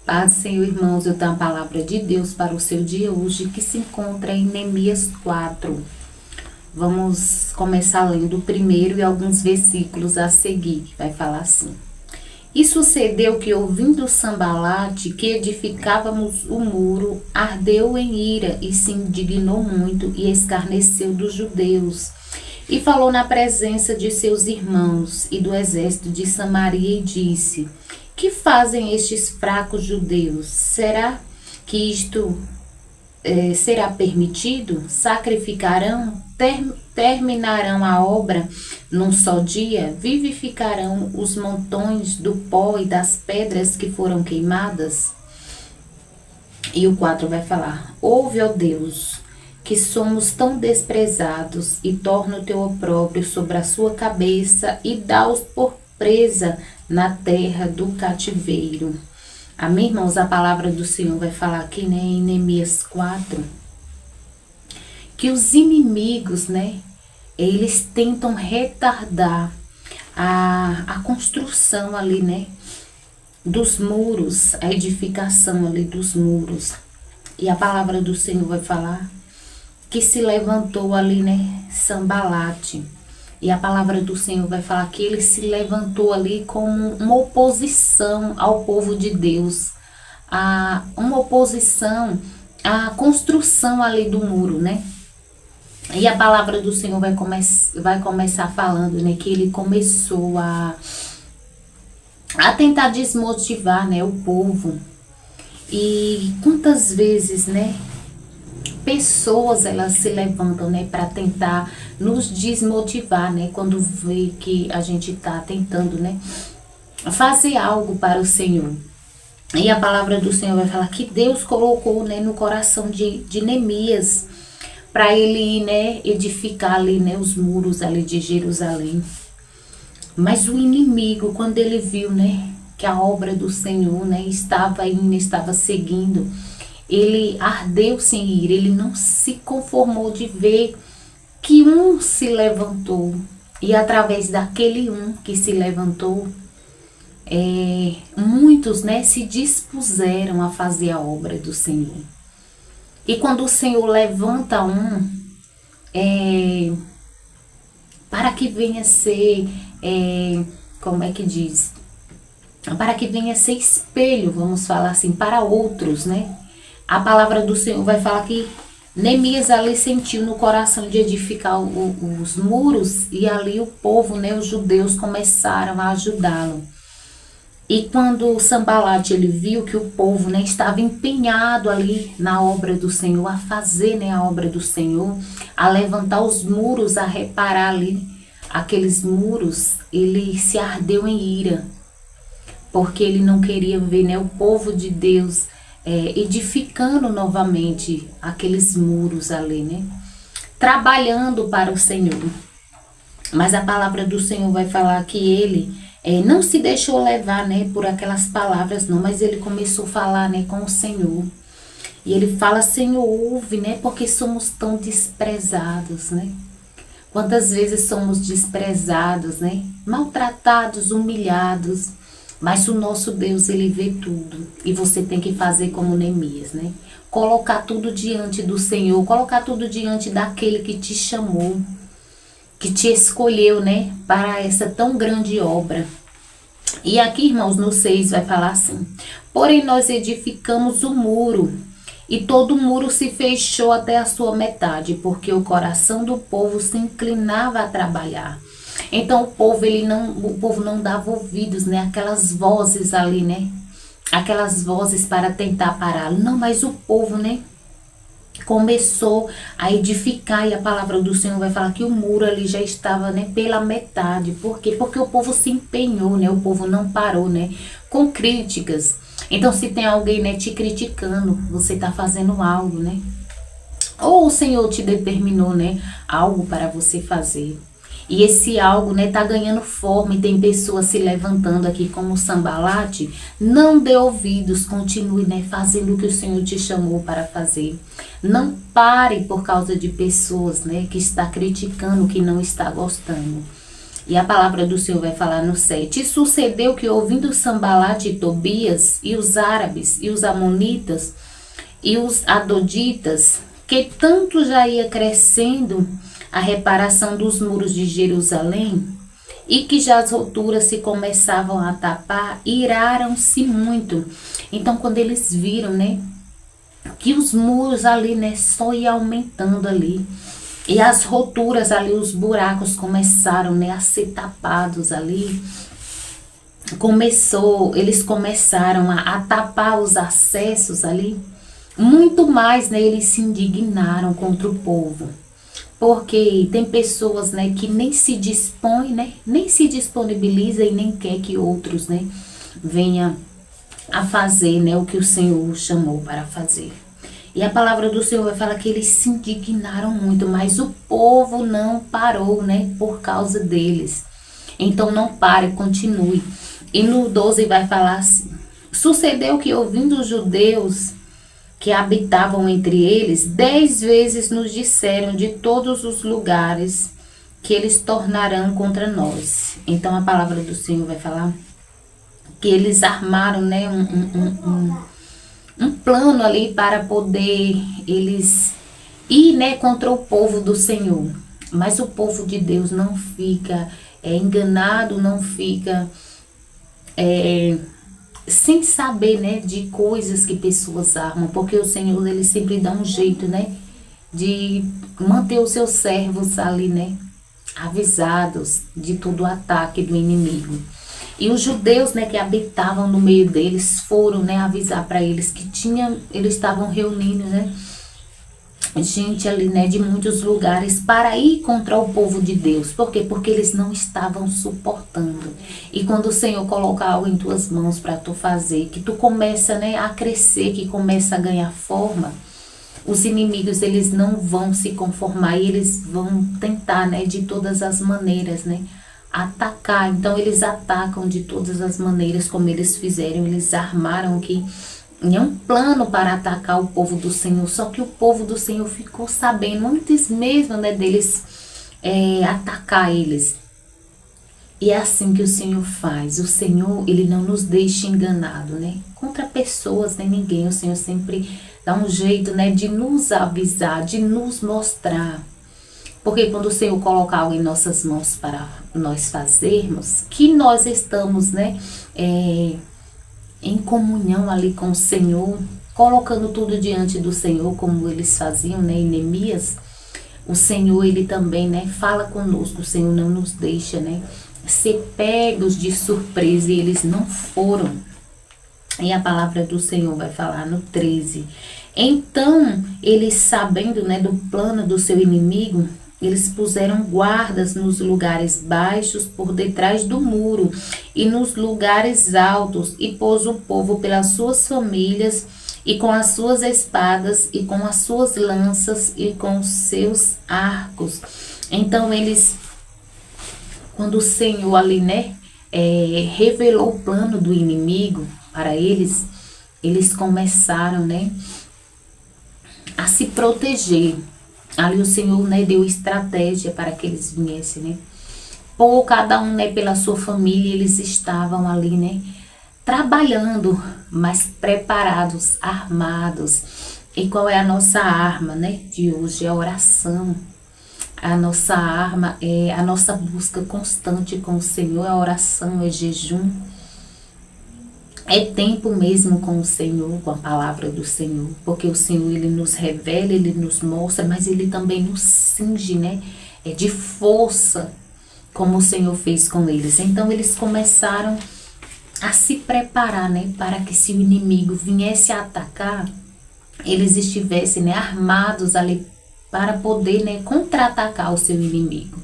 Paz, Senhor, irmãos, eu tenho a palavra de Deus para o seu dia hoje, que se encontra em Neemias 4. Vamos começar lendo o primeiro e alguns versículos a seguir, que vai falar assim. E sucedeu que, ouvindo Sambalate, que edificávamos o muro, ardeu em ira e se indignou muito e escarneceu dos judeus. E falou na presença de seus irmãos e do exército de Samaria e disse: que fazem estes fracos judeus? Será que isto será permitido? Sacrificarão? Terminarão a obra num só dia? Vivificarão os montões do pó e das pedras que foram queimadas? E o 4 vai falar: ouve, ó Deus, que somos tão desprezados, e torna o teu opróbrio sobre a sua cabeça e dá-os por presa na terra do cativeiro. Amém, irmãos? A palavra do Senhor vai falar aqui, né, em Neemias 4, que os inimigos, né, eles tentam retardar a construção ali, né, dos muros, a edificação ali dos muros. E a palavra do Senhor vai falar que se levantou ali, né, Sambalate. E a palavra do Senhor vai falar que ele se levantou ali como uma oposição ao povo de Deus, uma oposição à construção ali do muro, né? E a palavra do Senhor vai começar falando, né, que ele começou a tentar desmotivar, né, o povo. E quantas vezes, né, pessoas elas se levantam, né, para tentar nos desmotivar, né, quando vê que a gente tá tentando, né, fazer algo para o Senhor. E a palavra do Senhor vai falar que Deus colocou, né, no coração de Neemias para ele, né, edificar ali, né, os muros ali de Jerusalém. Mas o inimigo, quando ele viu, né, que a obra do Senhor, né, estava indo, estava seguindo, ele ardeu-se em ira, ele não se conformou de ver que um se levantou. E através daquele um que se levantou, muitos, né, se dispuseram a fazer a obra do Senhor. E quando o Senhor levanta para que venha ser, como é que diz? Para que venha ser espelho, vamos falar assim, para outros, né? A palavra do Senhor vai falar que Neemias ali sentiu no coração de edificar os muros, e ali o povo, né, os judeus começaram a ajudá-lo. E quando Sambalate ele viu que o povo, né, estava empenhado ali na obra do Senhor, a fazer, né, a obra do Senhor, a levantar os muros, a reparar ali aqueles muros, ele se ardeu em ira, porque ele não queria ver, né, o povo de Deus edificando novamente aqueles muros ali, né? Trabalhando para o Senhor. Mas a palavra do Senhor vai falar que ele não se deixou levar, né, por aquelas palavras, não, mas ele começou a falar, né, com o Senhor. E ele fala: Senhor, ouve, né, porque somos tão desprezados, né? Quantas vezes somos desprezados, né? Maltratados, humilhados. Mas o nosso Deus, ele vê tudo. E você tem que fazer como Neemias, né? Colocar tudo diante do Senhor. Colocar tudo diante daquele que te chamou. Que te escolheu, né? Para essa tão grande obra. E aqui, irmãos, no 6 vai falar assim: porém nós edificamos o muro. E todo o muro se fechou até a sua metade. Porque o coração do povo se inclinava a trabalhar. Então o povo não dava ouvidos, né? Aquelas vozes ali, né? Aquelas vozes para tentar pará-lo. Não, mas o povo, né, começou a edificar, e a palavra do Senhor vai falar que o muro ali já estava, né, pela metade. Por quê? Porque o povo se empenhou, né? O povo não parou, né? Com críticas. Então se tem alguém, né, te criticando, você está fazendo algo, né? Ou o Senhor te determinou, né, algo para você fazer. E esse algo, né, tá ganhando forma, e tem pessoas se levantando aqui como Sambalate. Não dê ouvidos, continue, né, fazendo o que o Senhor te chamou para fazer. Não pare por causa de pessoas, né, que está criticando, que não está gostando. E a palavra do Senhor vai falar no 7. E sucedeu que, ouvindo Sambalate e Tobias, e os árabes, e os amonitas, e os adoditas, que tanto já ia crescendo a reparação dos muros de Jerusalém, e que já as roturas se começavam a tapar, iraram-se muito. Então, quando eles viram, né, que os muros ali, né, só ia aumentando ali, e as roturas ali, os buracos começaram, né, a ser tapados ali. Eles começaram a tapar os acessos ali. Muito mais, né, eles se indignaram contra o povo. Porque tem pessoas, né, que nem se dispõem, né, nem se disponibiliza e nem quer que outros, né, venham a fazer, né, o que o Senhor chamou para fazer. E a palavra do Senhor vai falar que eles se indignaram muito, mas o povo não parou, né, por causa deles. Então não pare, continue. E no 12 vai falar assim: sucedeu que, ouvindo os judeus que habitavam entre eles, 10 vezes nos disseram de todos os lugares que eles tornarão contra nós. Então a palavra do Senhor vai falar que eles armaram, né, um plano ali para poder eles ir, né, contra o povo do Senhor. Mas o povo de Deus não fica enganado, não fica sem saber, né, de coisas que pessoas armam, porque o Senhor, ele sempre dá um jeito, né, de manter os seus servos ali, né, avisados de todo o ataque do inimigo. E os judeus, né, que habitavam no meio deles, foram, né, avisar para eles que eles estavam reunindo, né, gente ali, né, de muitos lugares para ir contra o povo de Deus. Por quê? Porque eles não estavam suportando. E quando o Senhor coloca algo em tuas mãos para tu fazer, que tu começa, né, a crescer, que começa a ganhar forma, os inimigos, eles não vão se conformar e eles vão tentar, né, de todas as maneiras, né, atacar. Então eles atacam de todas as maneiras, como eles fizeram. Eles armaram aqui um plano para atacar o povo do Senhor. Só que o povo do Senhor ficou sabendo antes mesmo, né, deles atacar eles. E é assim que o Senhor faz. O Senhor, ele não nos deixa enganado, né, contra pessoas, nem ninguém. O Senhor sempre dá um jeito, né, de nos avisar, de nos mostrar. Porque quando o Senhor coloca algo em nossas mãos para nós fazermos, que nós estamos, né, em comunhão ali com o Senhor, colocando tudo diante do Senhor, como eles faziam, né, em Neemias, o Senhor, ele também, né, fala conosco. O Senhor não nos deixa, né, ser pegos de surpresa, e eles não foram. E a palavra do Senhor vai falar no 13. Então, eles, sabendo, né, do plano do seu inimigo, eles puseram guardas nos lugares baixos por detrás do muro e nos lugares altos, e pôs o povo pelas suas famílias, e com as suas espadas, e com as suas lanças, e com os seus arcos. Então eles, quando o Senhor ali, né, revelou o plano do inimigo para eles, eles começaram, né, a se proteger. Ali o Senhor, né, deu estratégia para que eles viessem, né, por cada um, né, pela sua família. Eles estavam ali, né, trabalhando, mas preparados, armados. E qual é a nossa arma, né, de hoje? É a oração. A nossa arma é a nossa busca constante com o Senhor, é a oração, é jejum. É tempo mesmo com o Senhor, com a palavra do Senhor, porque o Senhor, ele nos revela, ele nos mostra, mas ele também nos cinge, né, de força, como o Senhor fez com eles. Então eles começaram a se preparar, né, para que, se o inimigo viesse a atacar, eles estivessem, né, armados ali para poder, né, contra-atacar o seu inimigo.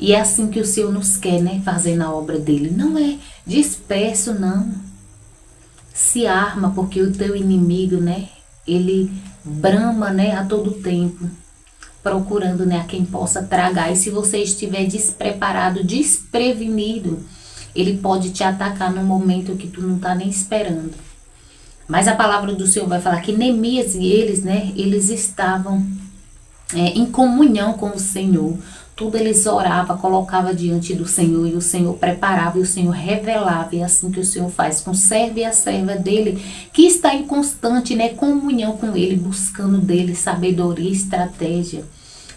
E é assim que o Senhor nos quer, né, fazer na obra dele. Não é disperso, não. Se arma, porque o teu inimigo, né, ele brama, né, a todo tempo, procurando, né, a quem possa tragar. E se você estiver despreparado, desprevenido, ele pode te atacar no momento que tu não tá nem esperando. Mas a palavra do Senhor vai falar que Neemias e eles, né, eles estavam em comunhão com o Senhor. Tudo eles oravam, colocavam diante do Senhor e o Senhor preparava e o Senhor revelava. E é assim que o Senhor faz com o servo e a serva dele, que está em constante, né, comunhão com ele, buscando dele sabedoria e estratégia,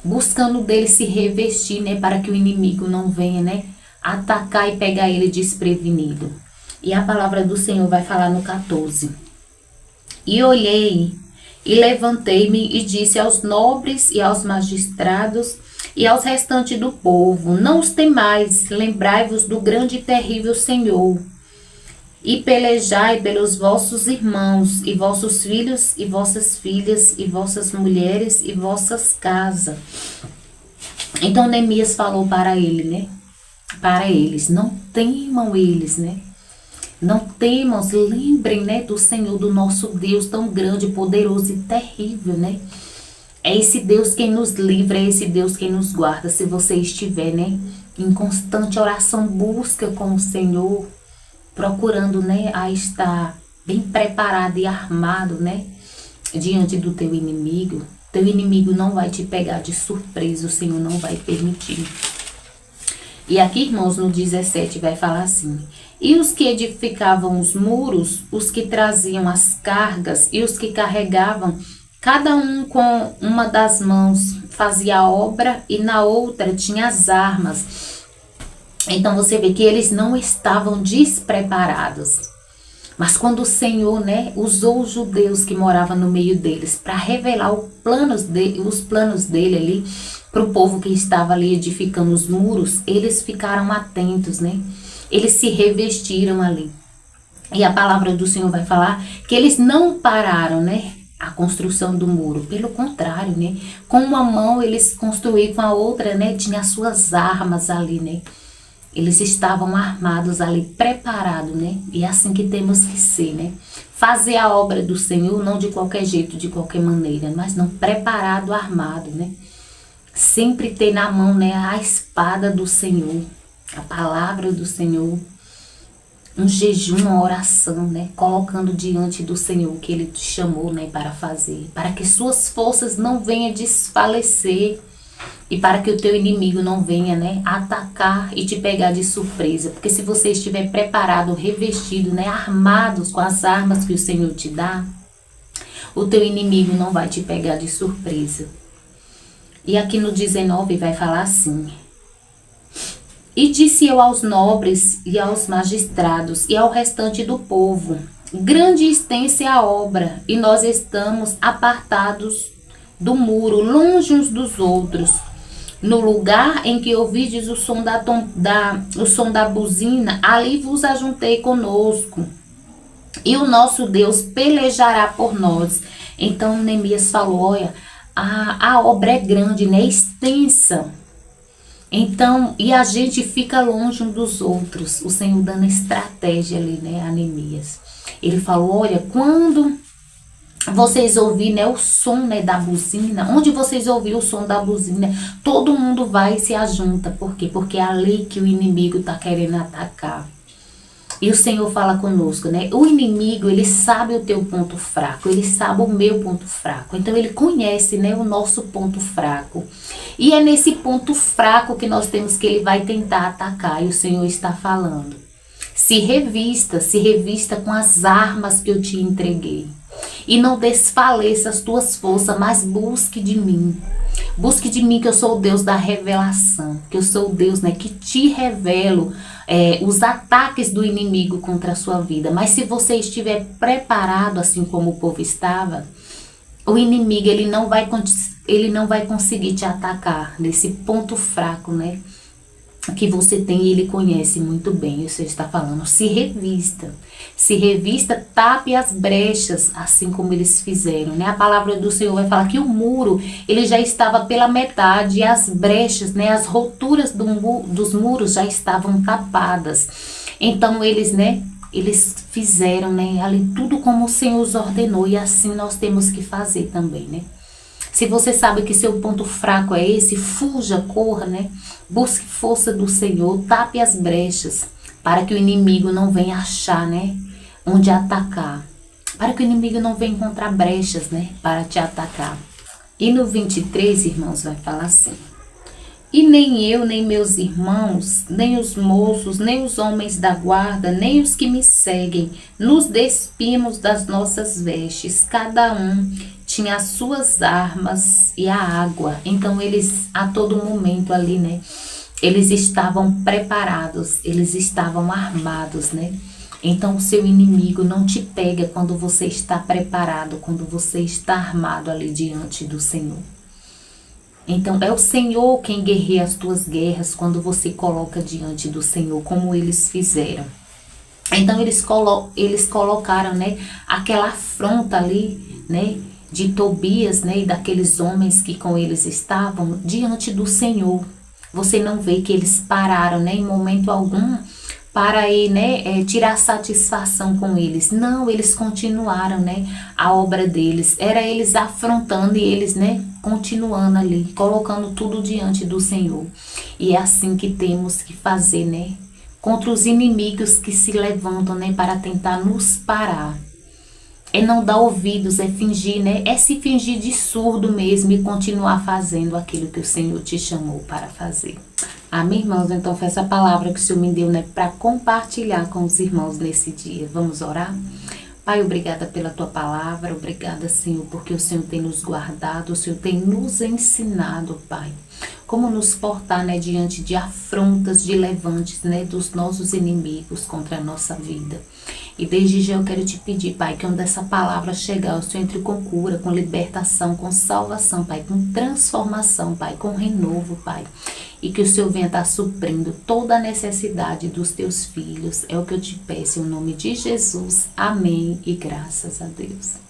buscando dele se revestir, né, para que o inimigo não venha, né, atacar e pegar ele desprevenido. E a palavra do Senhor vai falar no 14. E olhei e levantei-me e disse aos nobres e aos magistrados e aos restantes do povo: não os temais, lembrai-vos do grande e terrível Senhor, e pelejai pelos vossos irmãos, e vossos filhos, e vossas filhas, e vossas mulheres, e vossas casas. Então Neemias falou para ele, né? Para eles, não temam eles, né? Não temam, lembrem, né, do Senhor, do nosso Deus tão grande, poderoso e terrível, né? É esse Deus quem nos livra, é esse Deus quem nos guarda. Se você estiver, né, em constante oração, busca com o Senhor, procurando, né, a estar bem preparado e armado, né, diante do teu inimigo não vai te pegar de surpresa, o Senhor não vai permitir. E aqui, irmãos, no 17 vai falar assim: e os que edificavam os muros, os que traziam as cargas e os que carregavam, cada um com uma das mãos fazia a obra e na outra tinha as armas. Então você vê que eles não estavam despreparados. Mas quando o Senhor, né, usou os judeus que moravam no meio deles para revelar os planos dele ali para o povo que estava ali edificando os muros, eles ficaram atentos, né? Eles se revestiram ali. E a palavra do Senhor vai falar que eles não pararam, né, a construção do muro. Pelo contrário, né, com uma mão eles construíram, com a outra, né, tinha as suas armas ali, né. Eles estavam armados ali, preparados, né? E é assim que temos que ser, né? Fazer a obra do Senhor, não de qualquer jeito, de qualquer maneira, mas não preparado, armado, né? Sempre ter na mão, né, a espada do Senhor, a palavra do Senhor, um jejum, uma oração, né? Colocando diante do Senhor o que Ele te chamou, né, para fazer, para que suas forças não venham desfalecer. E para que o teu inimigo não venha, né, atacar e te pegar de surpresa. Porque se você estiver preparado, revestido, né, armados com as armas que o Senhor te dá, o teu inimigo não vai te pegar de surpresa. E aqui no 19 vai falar assim: e disse eu aos nobres e aos magistrados e ao restante do povo: grande e extensa é a obra, e nós estamos apartados do muro, longe uns dos outros. No lugar em que ouvides o som da buzina, ali vos ajuntei conosco, e o nosso Deus pelejará por nós. Então Neemias falou: olha, a obra é grande, né, extensa. Então, e a gente fica longe um dos outros. O Senhor dando estratégia ali, né, a Neemias. Ele falou: olha, quando vocês ouvirem, né, o som, né, da buzina, onde vocês ouvirem o som da buzina, todo mundo vai e se ajunta. Por quê? Porque é ali que o inimigo está querendo atacar. E o Senhor fala conosco, né? O inimigo, ele sabe o teu ponto fraco, ele sabe o meu ponto fraco. Então ele conhece, né, o nosso ponto fraco. E é nesse ponto fraco que nós temos que ele vai tentar atacar. E o Senhor está falando: se revista com as armas que eu te entreguei. E não desfaleça as tuas forças, mas busque de mim. Busque de mim, que eu sou o Deus da revelação. Que eu sou o Deus, né, que te revelo os ataques do inimigo contra a sua vida. Mas se você estiver preparado, assim como o povo estava, o inimigo ele não vai conseguir te atacar nesse ponto fraco, né, que você tem, e ele conhece muito bem. Você está falando: se revista, tape as brechas, assim como eles fizeram, né? A palavra do Senhor vai falar que o muro, ele já estava pela metade, e as brechas, né, as rupturas dos muros já estavam tapadas. Então eles, né, eles fizeram, né, ali tudo como o Senhor os ordenou, e assim nós temos que fazer também, né? Se você sabe que seu ponto fraco é esse, fuja, corra, né? Busque força do Senhor, tape as brechas, para que o inimigo não venha achar, né, onde atacar. Para que o inimigo não venha encontrar brechas, né, para te atacar. E no 23, irmãos, vai falar assim: E nem eu, nem meus irmãos, nem os moços, nem os homens da guarda, nem os que me seguem, nos despimos das nossas vestes. Cada um tinha as suas armas e a água. Então eles, a todo momento ali, né? Eles estavam preparados, eles estavam armados, né? Então o seu inimigo não te pega quando você está preparado, quando você está armado ali diante do Senhor. Então, é o Senhor quem guerreia as tuas guerras quando você coloca diante do Senhor, como eles fizeram. Então, eles colocaram, né, aquela afronta ali, né, de Tobias, né, e daqueles homens que com eles estavam diante do Senhor. Você não vê que eles pararam, né, em momento algum para aí, né, tirar satisfação com eles. Não, eles continuaram, né, a obra deles. Era eles afrontando e eles, né, continuando ali, colocando tudo diante do Senhor. E é assim que temos que fazer, né, contra os inimigos que se levantam, né, para tentar nos parar. É não dar ouvidos, é fingir, né, é se fingir de surdo mesmo e continuar fazendo aquilo que o Senhor te chamou para fazer. Amém, irmãos? Então foi essa palavra que o Senhor me deu, né, para compartilhar com os irmãos nesse dia. Vamos orar? Pai, obrigada pela tua palavra, obrigada, Senhor, porque o Senhor tem nos guardado, o Senhor tem nos ensinado, Pai, como nos portar, né, diante de afrontas, de levantes, né, dos nossos inimigos contra a nossa vida. E desde já eu quero te pedir, Pai, que onde essa palavra chegar, o Senhor entre com cura, com libertação, com salvação, Pai, com transformação, Pai, com renovo, Pai. E que o Senhor venha estar suprindo toda a necessidade dos teus filhos. É o que eu te peço em nome de Jesus. Amém e graças a Deus.